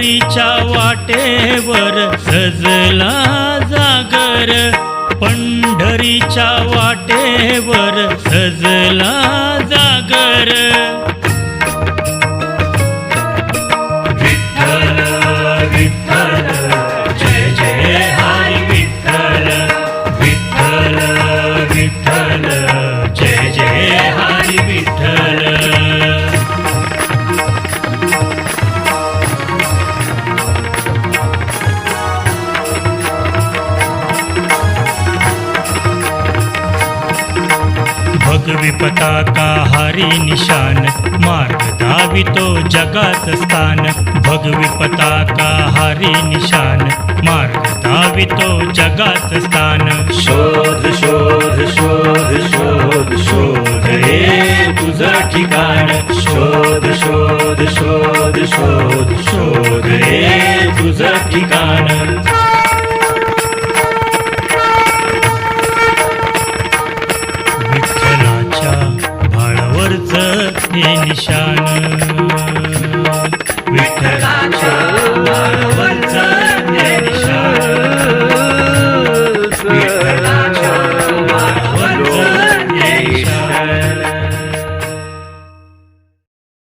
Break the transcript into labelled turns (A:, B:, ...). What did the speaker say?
A: पंढरीच्या वाटेवर सजला जागर, पंढरीच्या वाटेवर सजला जागर। विठ्ठल विठ्ठल जय जय हरी विठ्ठल, विठ्ठल विठ्ठल जय जय हरी विठ्ठल। भगवी पताका हरी निशान, मार्ग दावितो जगात स्थान। भगवी पताका हरी निशान, मार्ग दावितो जगात स्थान। शोध शोध शोध शोध शोध रे तुझं ठिकाण, शोध शोध शोध शोध शोध रे तुझं ठिकाण।